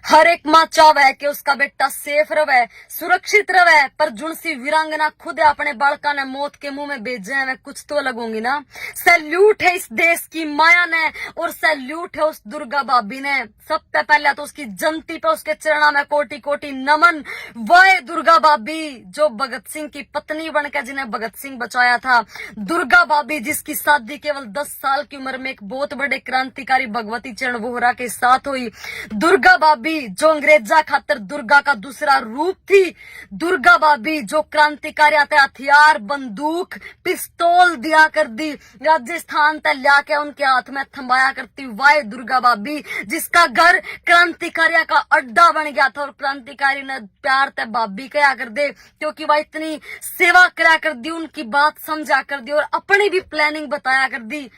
हर एक माँ चाहे कि उसका बेटा सेफ रहे, सुरक्षित रहे, पर जुनसी वीरांगना खुद अपने बालका ने मौत के मुंह में भेजे हैं, वे कुछ तो लगूंगी ना। सैल्यूट है इस देश की माया ने और सैल्यूट है उस दुर्गा भाभी ने। सबसे पहले तो उसकी जंती पे, उसके चरणों में कोटि कोटि नमन। वह दुर्गा भाभी जो भगत सिंह की पत्नी बनकर जिन्हें भगत सिंह बचाया था, दुर्गा भाभी जिसकी शादी केवल 10 साल की उम्र में एक बहुत बड़े क्रांतिकारी भगवती चरण वोहरा के साथ हुई, दुर्गा भाभी जो अंग्रेजा खातर दुर्गा का दूसरा रूप थी, दुर्गा भाभी जो क्रांतिकारी आते हथियार, बंदूक, पिस्तौल दिया कर दी, राजस्थान तक लाके उनके हाथ में थमाया करती, वाह दुर्गा भाभी जिसका घर क्रांतिकारियों का अड्डा बन गया था और क्रांतिकारी ने प्यार ते भाभी कहा कर दे, क्योंकि वह इतनी सेवा करा कर दी, उनकी बात समझा कर दी और अपनी भी प्लानिंग बताया कर दी।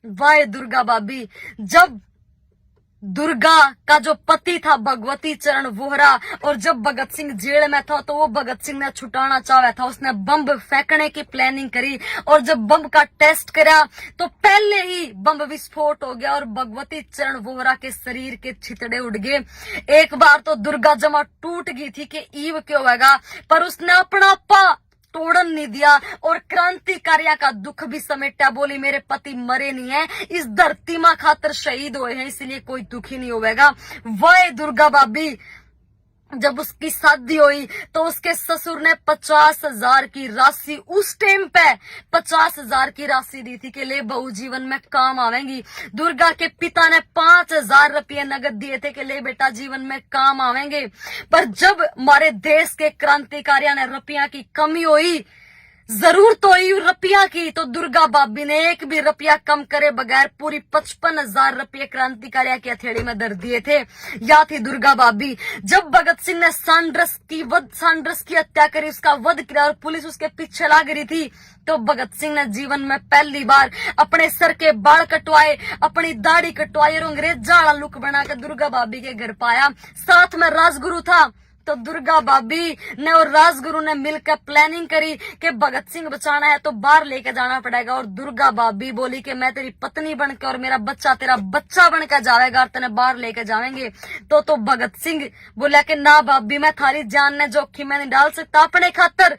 वाह दुर्गा भाभी। जब दुर्गा का जो पति था भगवती चरण वोहरा, और जब भगत सिंह जेल में था तो वो भगत सिंह ने छुटाना चाहा था, उसने बम फेंकने की प्लानिंग करी और जब बम का टेस्ट करा तो पहले ही बम विस्फोट हो गया और भगवती चरण वोहरा के शरीर के छितड़े उड़ गए। एक बार तो दुर्गा जमा टूट गई थी कि ईव क्यों होगा, पर उसने अपना आपा तोड़न नहीं दिया और क्रांतिकारियों का दुख भी समेटा। बोली मेरे पति मरे नहीं है, इस धरती मां खातर शहीद हुए हैं, इसलिए कोई दुखी नहीं होगा। वह दुर्गा भाभी जब उसकी शादी हुई तो उसके ससुर ने 50,000 की राशि, उस टाइम पे 50,000 की राशि दी थी कि ले बहू जीवन में काम आवेंगी। दुर्गा के पिता ने 5,000 रुपये नगद दिए थे कि ले बेटा जीवन में काम आवेंगे। पर जब हमारे देश के क्रांतिकारियों ने रुपया की कमी हुई, जरूरत हुई रुपया की, तो दुर्गा भाभी ने एक भी रुपया कम करे बगैर पूरी 55,000 रुपये क्रांतिकारियों की हथेली में धर दिए थे। या थी दुर्गा भाभी। जब भगत सिंह ने सांड्रस की हत्या करी, उसका वध किया और पुलिस उसके पीछे लग रही थी, तो भगत सिंह ने जीवन में पहली बार अपने सर के बाल कटवाए, अपनी दाढ़ी कटवाई और अंग्रेजा वाला लुक बनाकर दुर्गा भाभी के घर पाया। साथ में राजगुरु था, तो दुर्गा भाभी ने और राजगुरु ने मिलकर प्लानिंग करी कि भगत सिंह बचाना है तो बाहर लेके जाना पड़ेगा। और दुर्गा भाभी बोली कि मैं तेरी पत्नी बनकर और मेरा बच्चा तेरा बच्चा बनकर जाएगा और तेने बाहर लेके जाएंगे। तो भगत सिंह बोला कि ना भाभी, मैं थारी जान ने जोखिम में नहीं डाल सकता अपने खातर।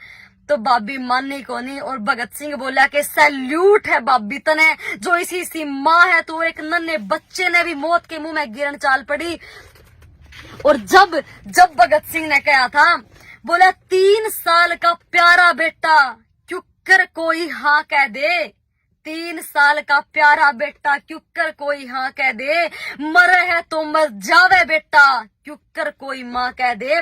तो भाभी मानी को नहीं और भगत सिंह बोला कि सैल्यूट है भाभी तने, जो इसी माँ है तो एक नन्हे बच्चे ने भी मौत के मुंह में गिरन चाल पड़ी। और जब भगत सिंह ने कहा था, बोला 3 साल का प्यारा बेटा क्यों कर कोई हाँ कह दे, 3 साल का प्यारा बेटा क्यों कर कोई हाँ कह दे, मरे है तो मर जावे बेटा क्यों कर कोई माँ कह दे।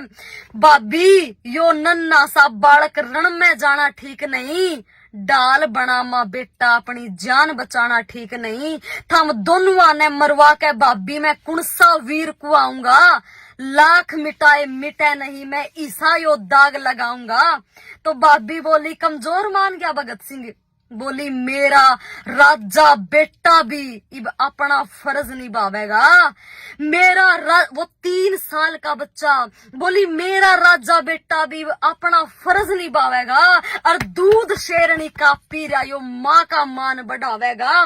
भाभी यो नन्ना सा बालक रण में जाना ठीक नहीं, डाल बना माँ बेटा अपनी जान बचाना ठीक नहीं। थम दोनों ने मरवा के भाभी मैं कुणसा वीर को आऊंगा, लाख मिटाए मिटे नहीं मैं ईसा यो दाग लगाऊंगा। तो भाभी बोली, कमजोर मान गया भगत सिंह। बोली मेरा राजा बेटा भी इब अपना फर्ज निभावेगा, वो 3 साल का बच्चा, बोली मेरा राजा बेटा भी अपना फर्ज निभावेगा और दूध शेरनी का पी रहा यो माँ का मान बढ़ावेगा।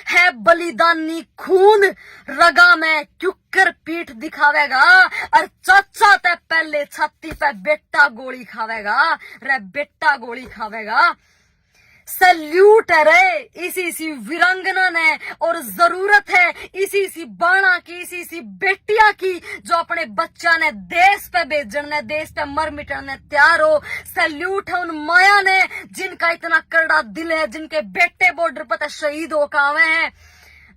है बलिदानी खून रगा में क्यों कर पीठ दिखावेगा और चाचा ते पहले छाती पे बेटा गोली खावेगा, रे बेटा गोली खावेगा। सैल्यूट है रे इसी वीरांगना ने और जरूरत है इसी बाणा की, इसी बेटिया की जो अपने बच्चा ने देश पे भेजने, देश पे मर मिटने तैयार हो। सैल्यूट है उन माया ने जिनका इतना करड़ा दिल है, जिनके बेटे बॉर्डर पर शहीद हो आवे हैं।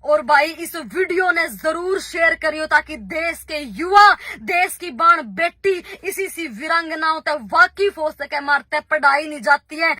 और भाई इस वीडियो ने जरूर शेयर करियो ताकि देश के युवा, देश की बाण बेटी इसी वीरांगनाओं तक वाकिफ हो सके। मारते पढ़ाई नहीं जाती है